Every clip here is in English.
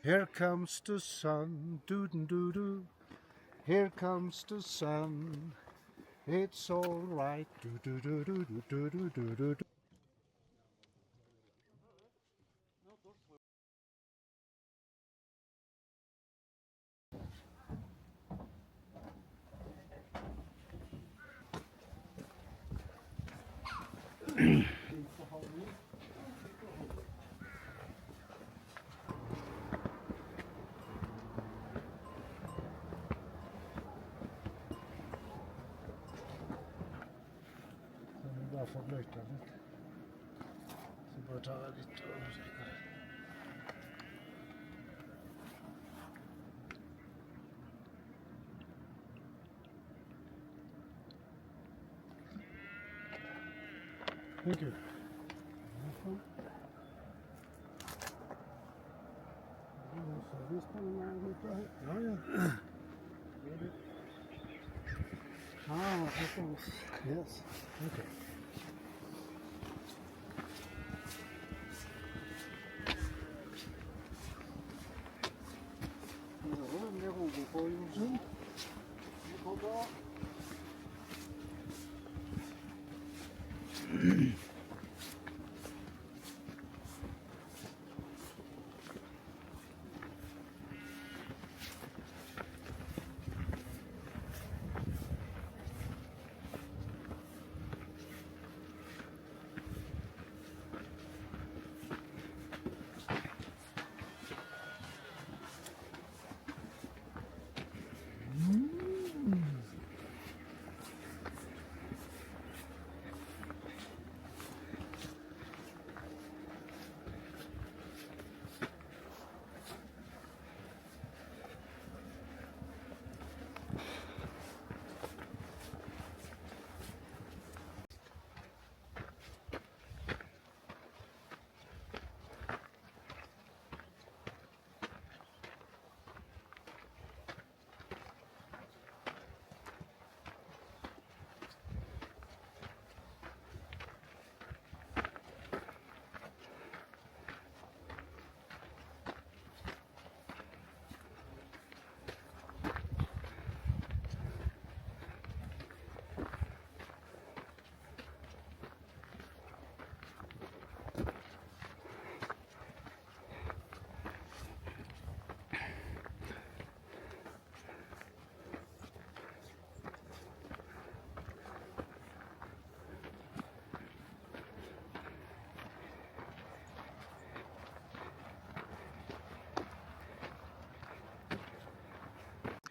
Here comes the sun, doo-doo-doo-doo. Here comes the sun. It's all right, doo-doo-doo-doo-doo-doo-doo-doo. Bara få blöta lite. Så bara ta lite översikt. Thank you. Ja, ja. Okay. Yes. Okay.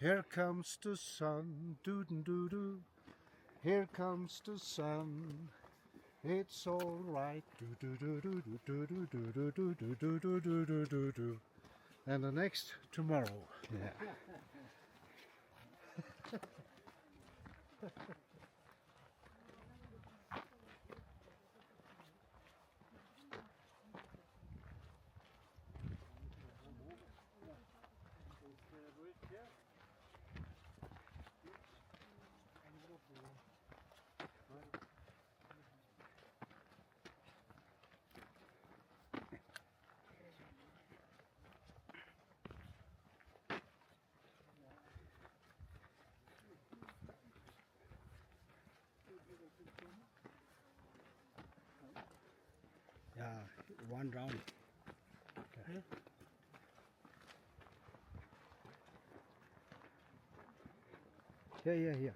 Here comes the sun, doo-doo-doo-doo. Here comes the sun. It's all right, doo-doo-doo-doo-doo-doo-doo-doo-doo-doo-doo-doo-doo-doo. And the next tomorrow. Yeah. Yeah, one round. Okay. Here.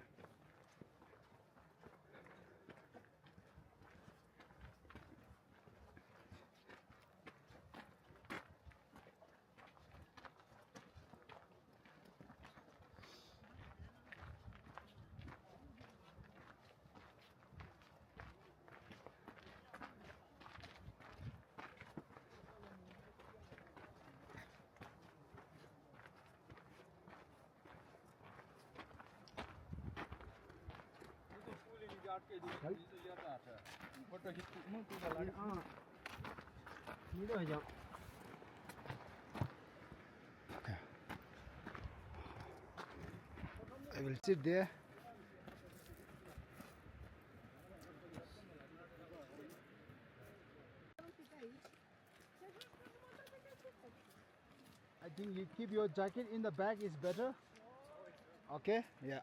I will sit there. think you keep your jacket in the bag is better. Okay? Yeah.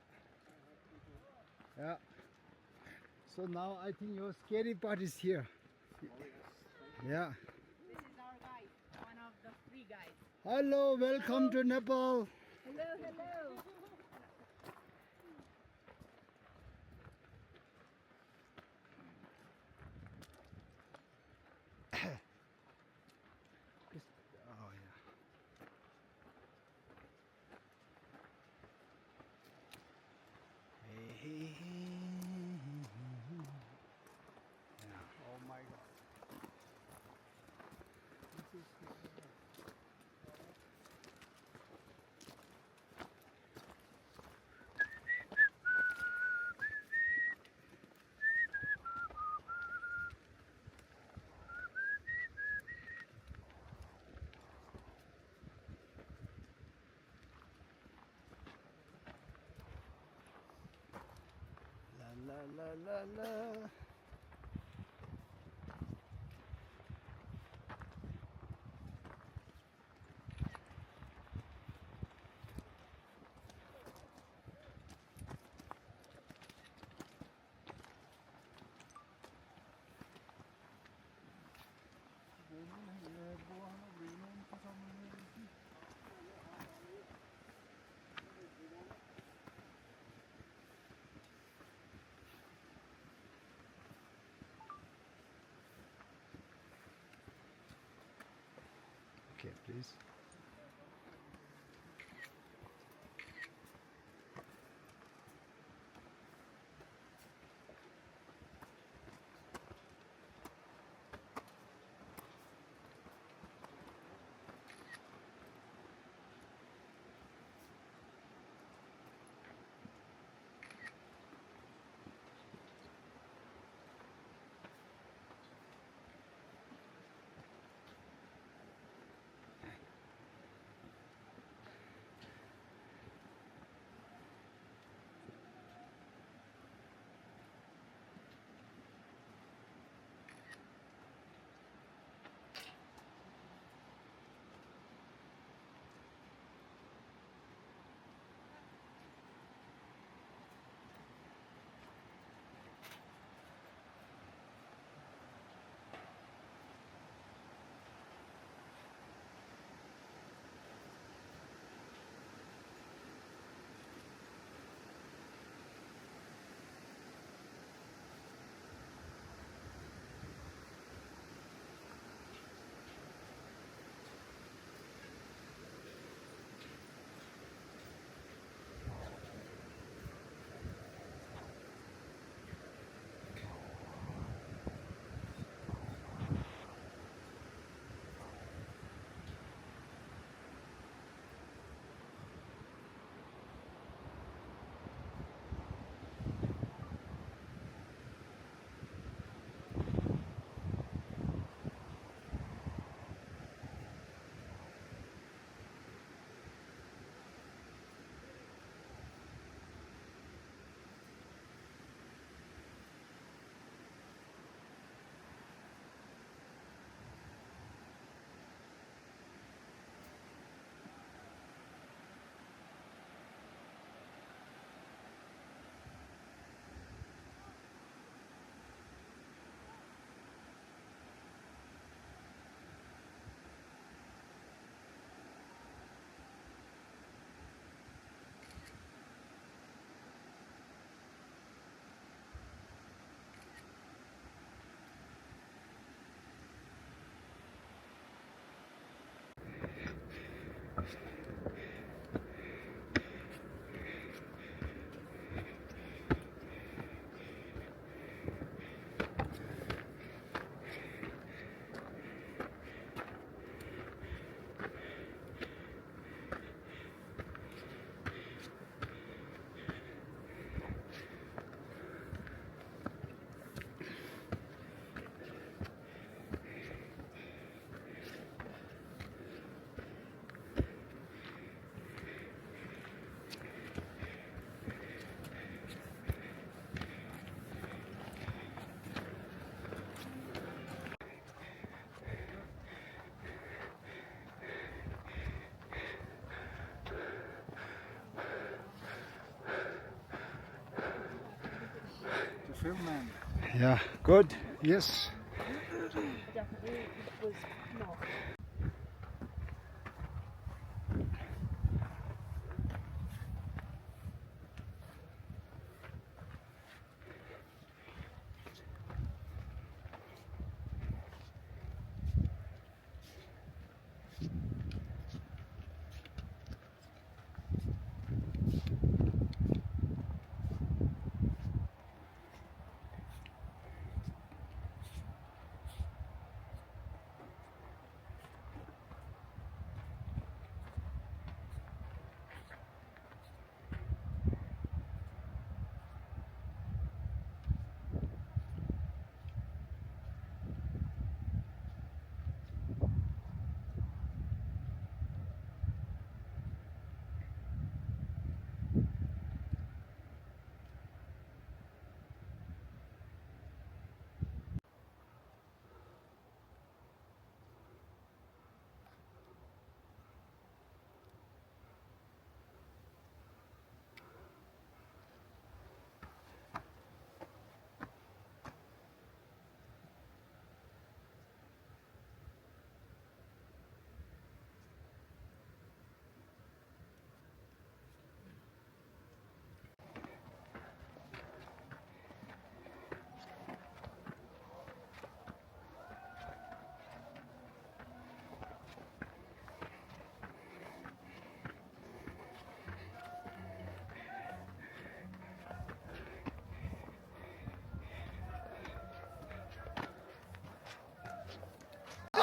Yeah. So now I think your scary part is here. Yeah. This is our guide, one of the three guides. Hello, welcome to Nepal. Hello, hello. Oh yeah. Hey, hey, hey. Yeah. Oh my god. This is La la la la la. Okay, please. man. Yeah, good. Yes. Definitely it was not.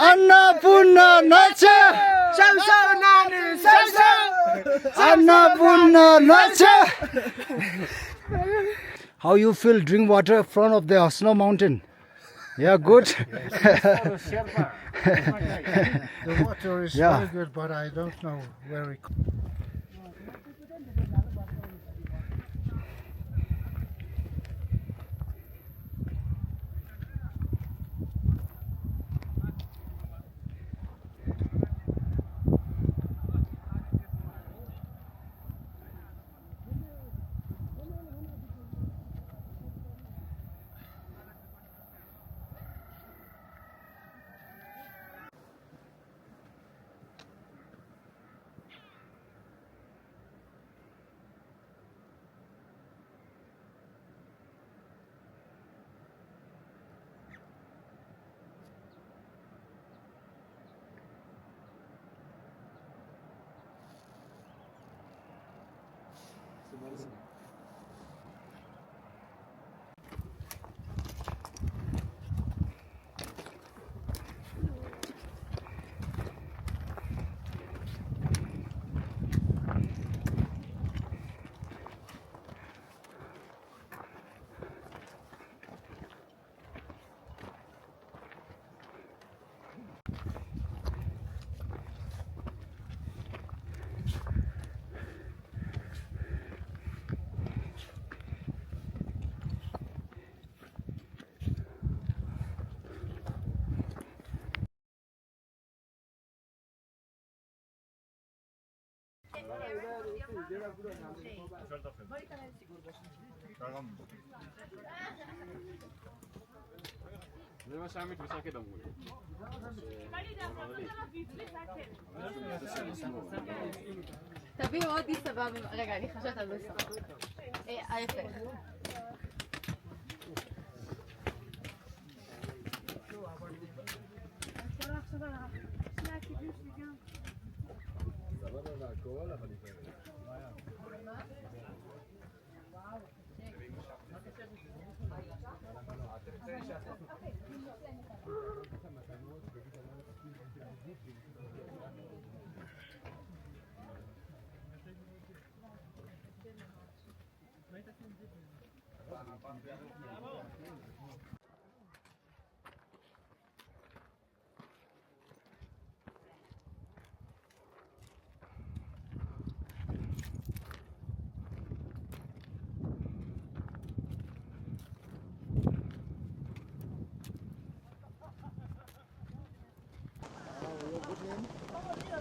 Annapurna Nacha! Annapurna Nacha! How you feel drink water in front of the snow mountain? Yeah, good. The water is Yeah. very good, but I don't know where it. תביא עוד סבבה. רגע, אני חושבת על זה. ההפך.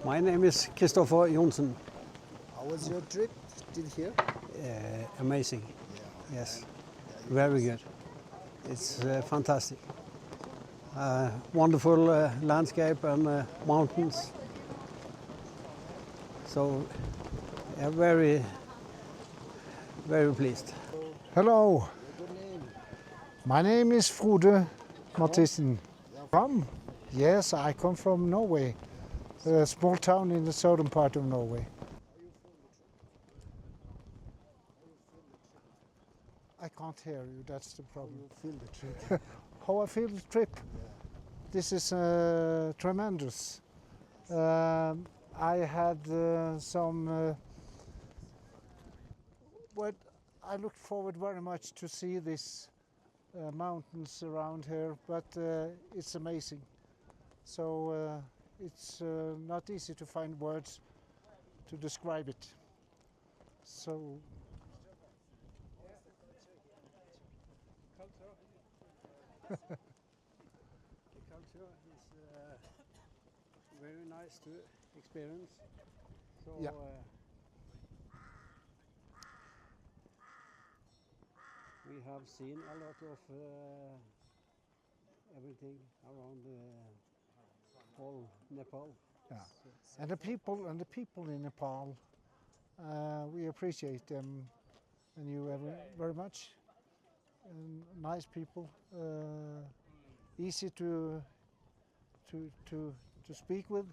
My name is Kristoffer Jonsson. How was your trip till here? Amazing. Yes, very good. It's fantastic. Wonderful landscape and mountains. So, yeah, very, very pleased. Hello. My name is Frode Mathisen. From? Yes, I come from Norway, a small town in the southern part of Norway. I can't hear you, that's the problem. Feel the trip. How I feel the trip? This is tremendous. I had what I looked forward very much to see these mountains around here, but it's amazing. So it's not easy to find words to describe it. So The culture is very nice to experience. So Yeah. We have seen a lot of everything around whole Nepal. yeah, and the people in Nepal, we appreciate them and you very much. And nice people, easy to speak with.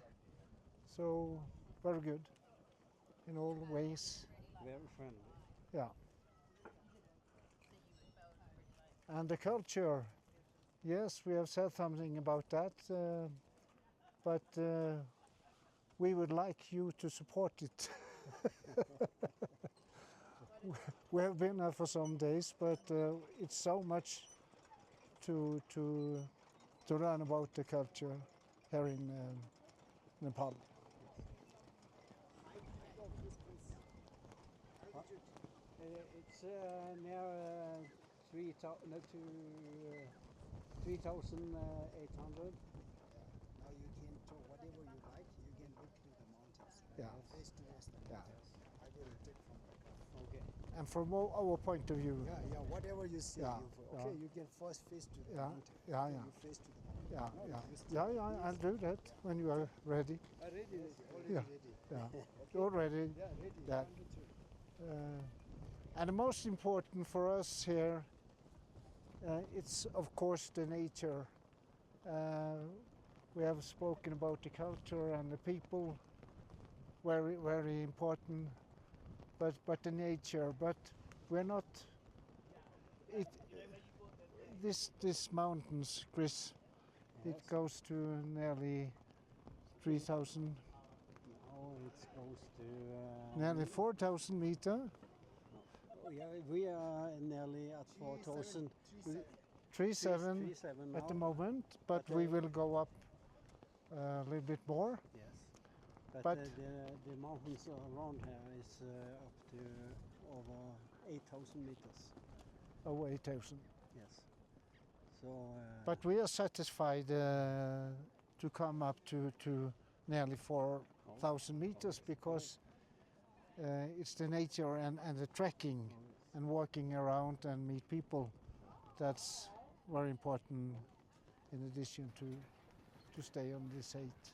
So very good in all ways. Very friendly. Yeah. And the culture, yes, we have said something about that, but we would like you to support it. We have been there for some days, but it's so much to learn about the culture here in Nepal. It's near 3,800. Now you can talk whatever you like. You can look to the mountains. Yeah. Face to face the Yeah. mountains. I will take from my car. Okay. And from our point of view, Yeah, whatever you see. Yeah, Okay, yeah. you can first face to the Yeah, mountain. yeah, Okay, yeah. You face to the mountain. yeah, Now yeah, you face yeah, I'll do that when you are ready. Already Yeah. ready. Yeah, you're ready. Yeah, ready. Yeah. 1, 2, 3. And the most important for us here, it's of course the nature. We have spoken about the culture and the people, very, very important, but the nature. But we're not. This mountains, Chris, it goes to nearly 3,000, Now it's close to nearly 4,000 meter. we are nearly at 4,000. 3,700 3,700 at the now. moment, but But, we will go up a little bit more. Yes. But- The mountains around here is up to over 8,000 meters. Oh, 8,000. Yes. So. But we are satisfied to come up to nearly 4,000 meters because it's the nature and the trekking and walking around and meet people. That's very important in addition to stay on this height.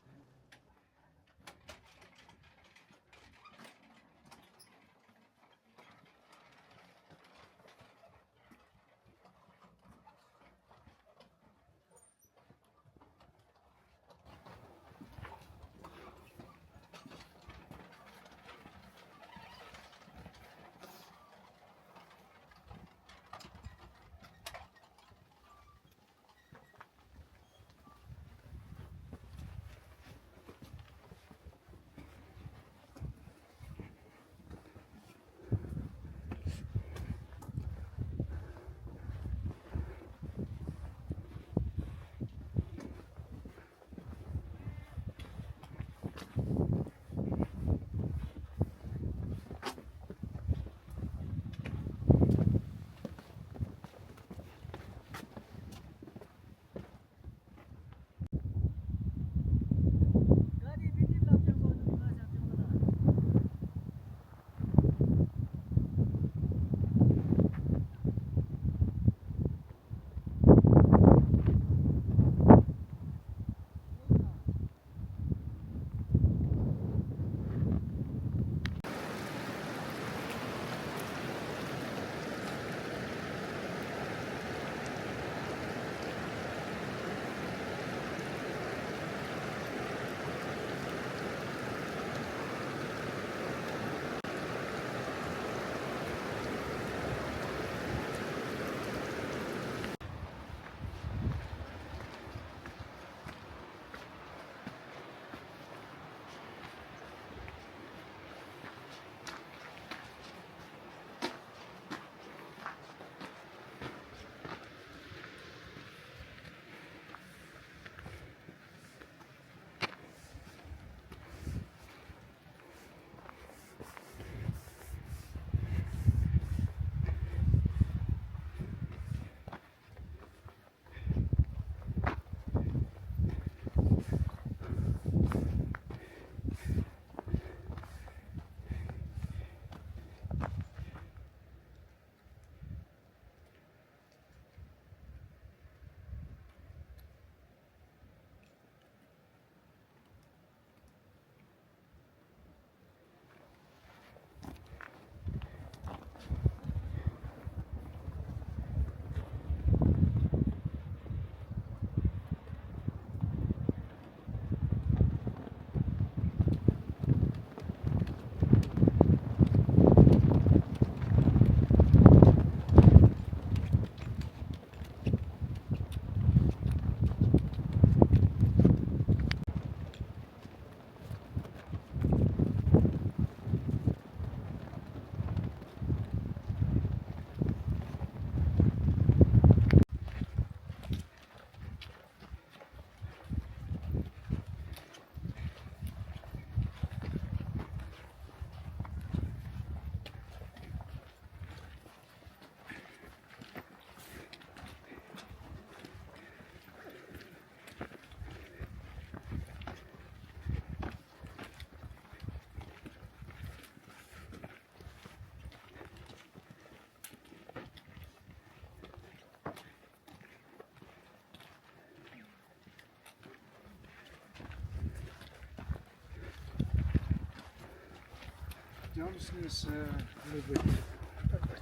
Johnson is a little bit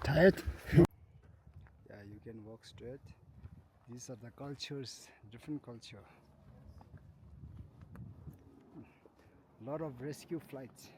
tired. Yeah, you can walk straight. These are the cultures, different culture. Lot of rescue flights.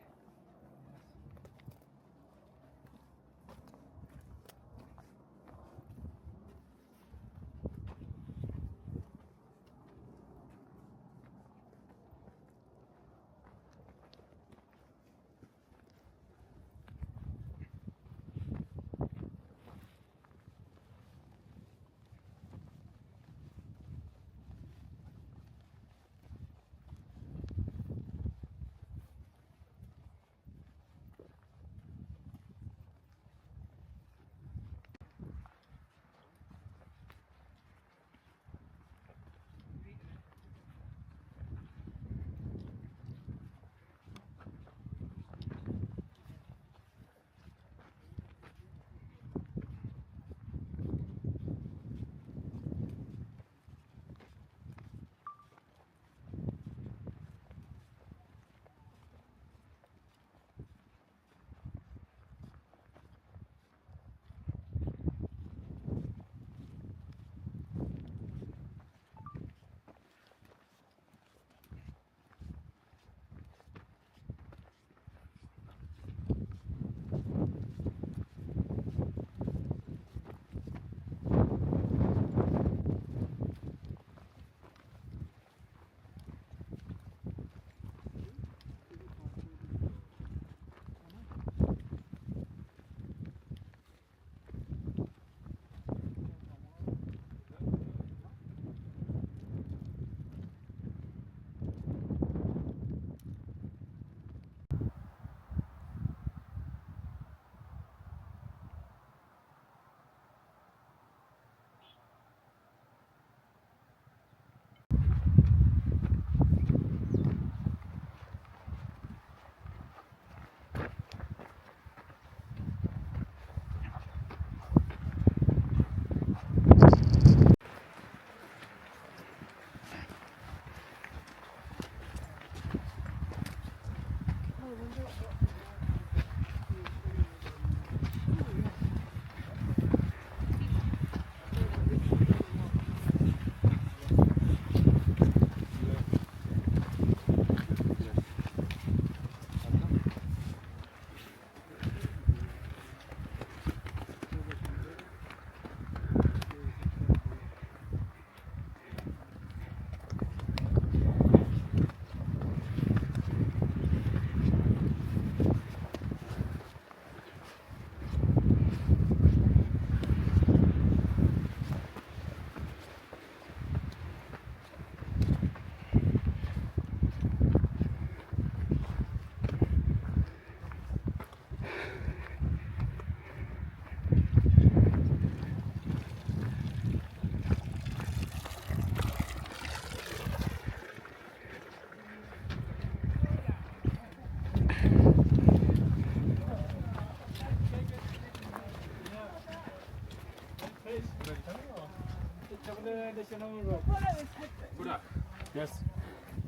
Yes.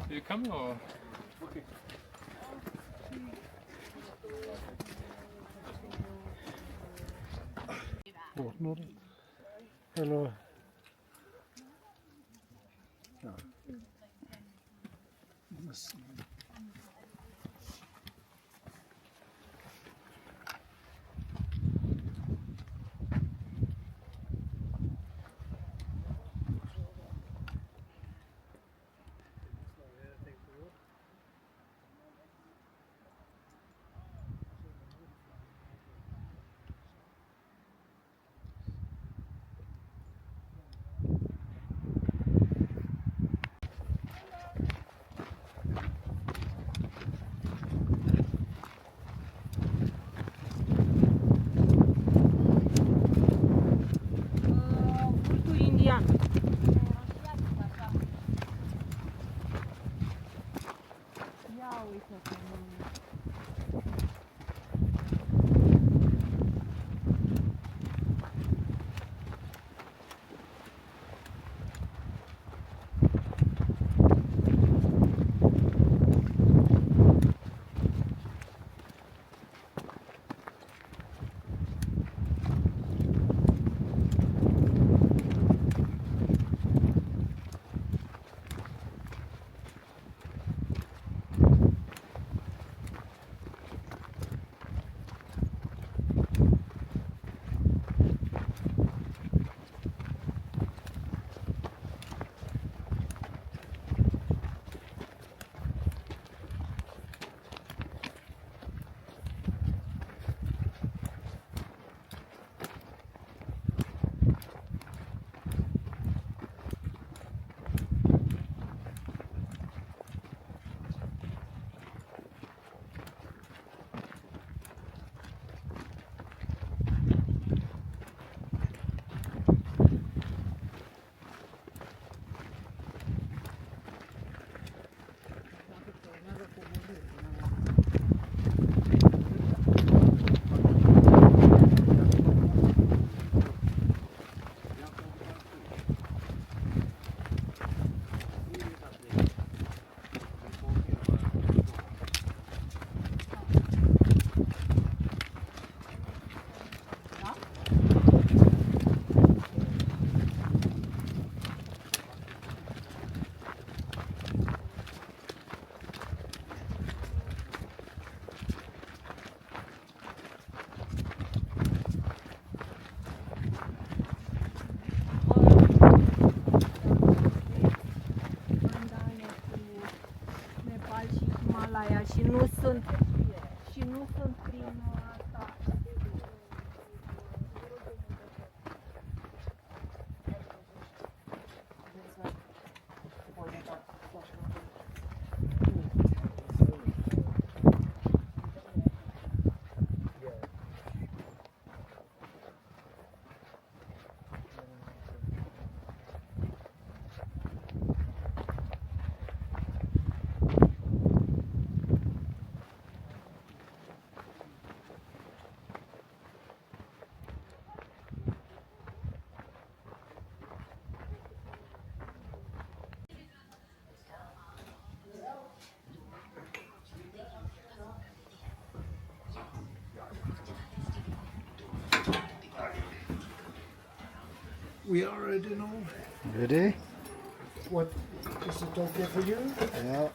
You come or? Okay. Oh, no. Hello. To India. Yeah, we can. și nu sunt prin asta. We are ready now. Ready? What is it okay for you? Yeah.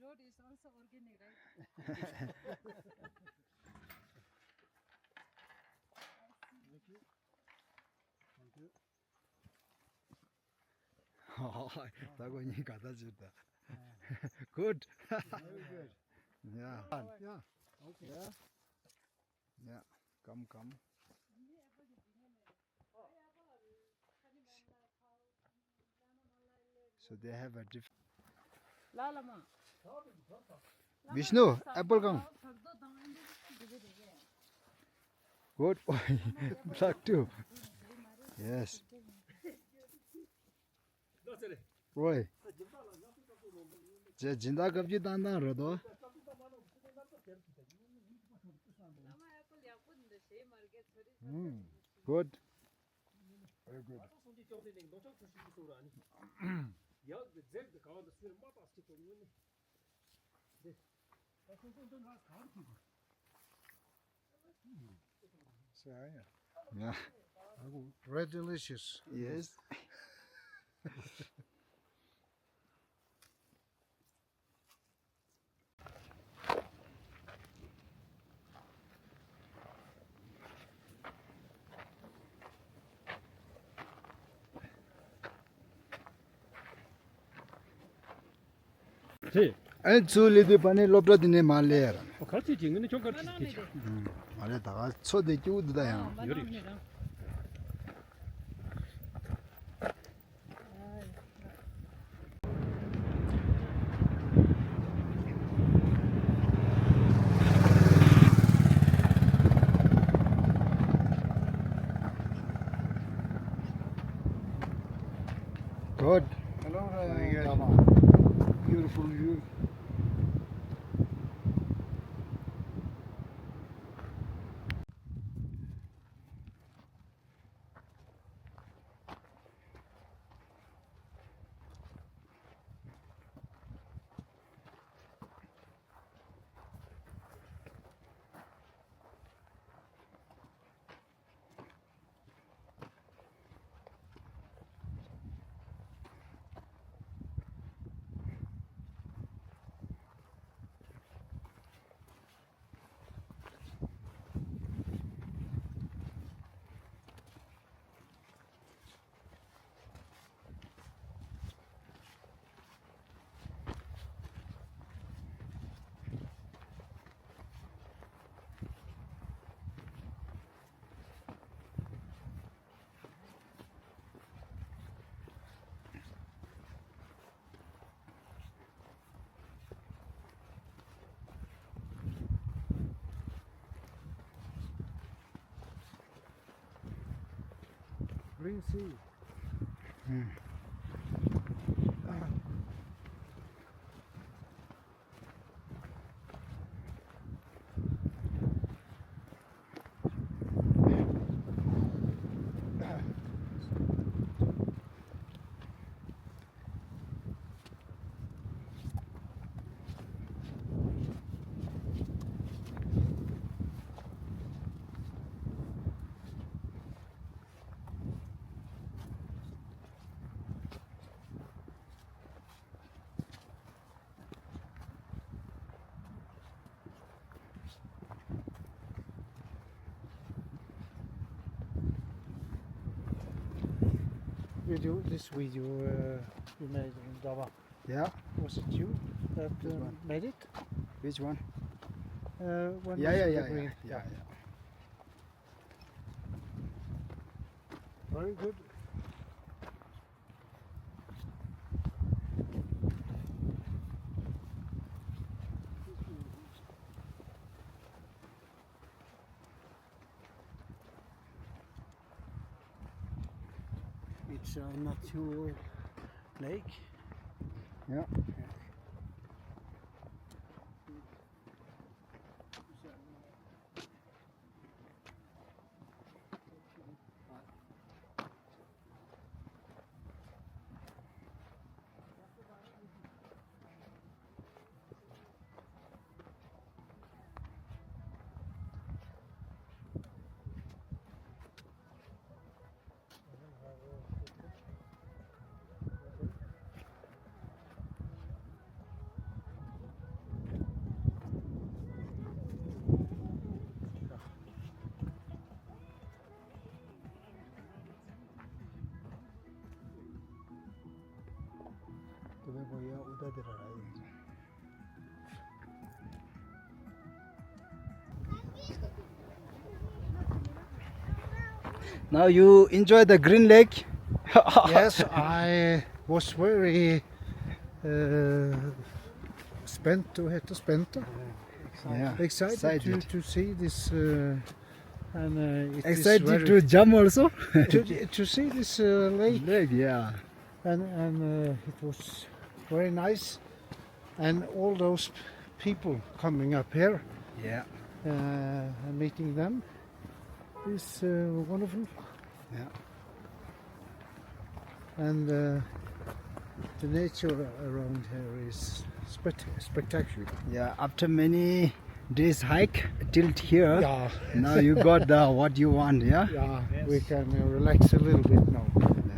Road is also organic, right? Tago ni kata juta. Good. Very good. Yeah. Yeah. Okay. Yeah. Yeah. Come. So they have a different. Lalama. Vishnu, apple come. Good. Black too. Yes. Roy. Je jinda kabji tanda rodo. Good. Very good. Yeah. Very delicious. Yes. Sì, 줄리도 반에 롭라디네 말레라. 같이 찍는 좀 같이 찍죠. 말에다가 초대 끼우드다야. 요리. Good. Hello, Very good. Dama. Beautiful view. Green Sea. This video you made in Dava, Yeah. was it you that This one. made it? Which one? When Yeah, was yeah, it yeah, the green? yeah, yeah, yeah. Very good. It's a natural lake. Yeah. तुम्हें भैया उधर दे रहा है Now you enjoy the green lake. Yes, I was very spent to hit the spenta. Yeah. Excited to see this and it is Excited very- to jump also. to see this lake Lake, yeah. and it was very nice and all those people coming up here Yeah. and meeting them is wonderful. Yeah. And the nature around here is spectacular. Yeah. After many days hike till here, Yeah, now you got the what you want. Yeah. yeah, we can relax a little bit now.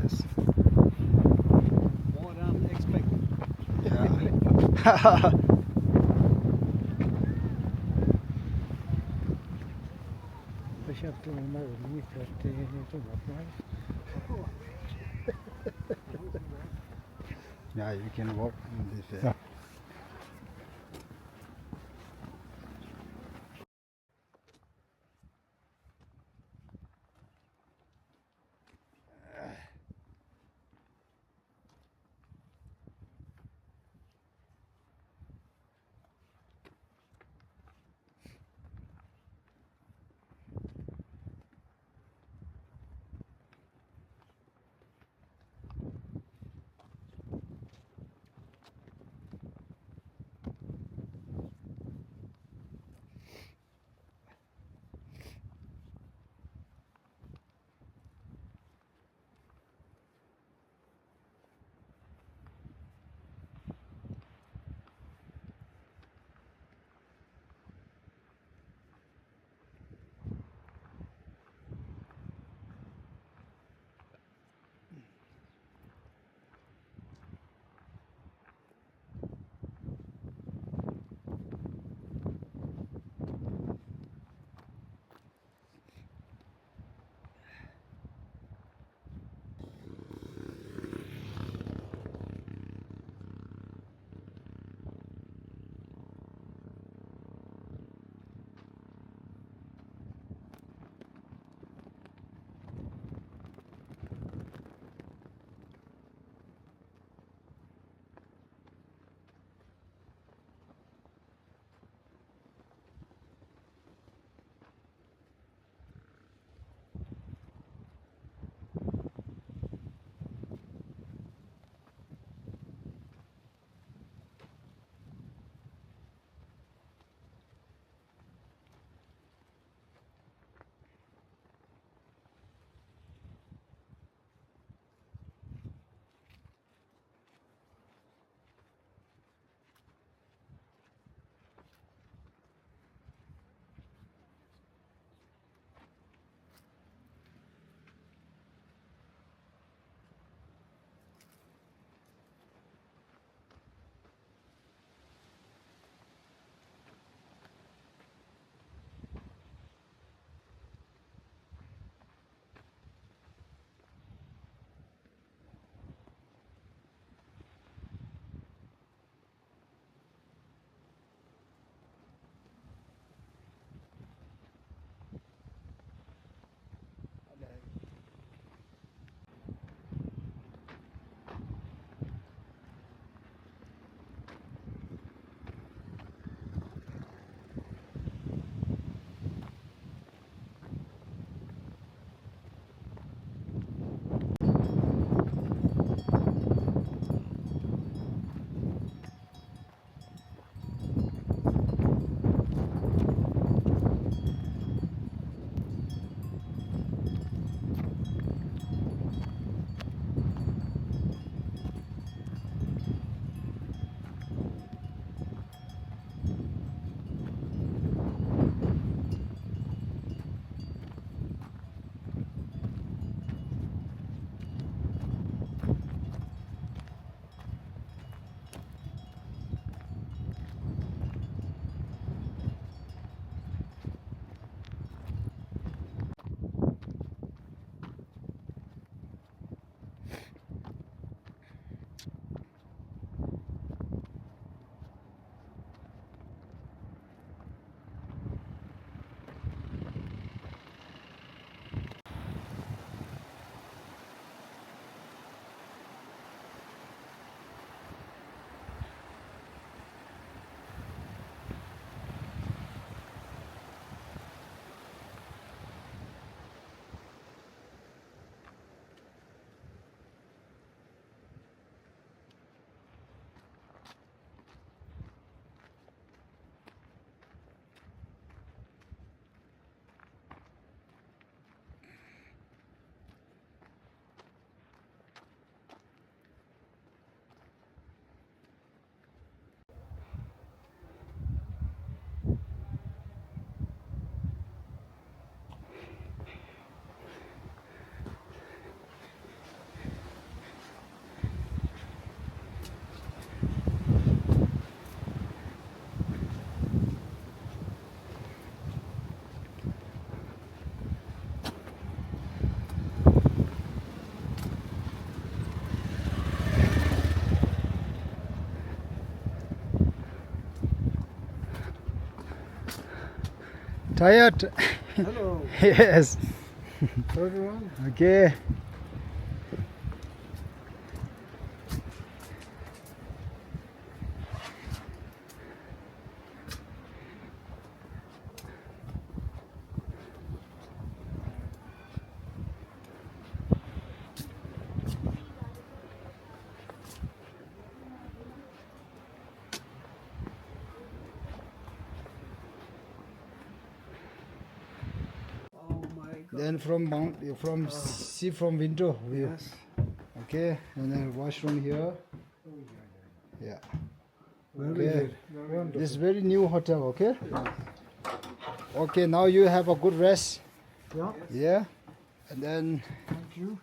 Yes. More than expected. Yeah. Jag kände mig nöjd mycket att det är tomat mig. Yeah. You can walk in this. Yeah. Tired? Hello. Yes. Everyone. Okay. Oh my God. Then from see from window view. Yes. Okay, and then washroom here. Yeah. Very Okay. good. Wonderful. This very new hotel. Okay. Okay. Now you have a good rest. Yeah. Yeah. And then Thank you.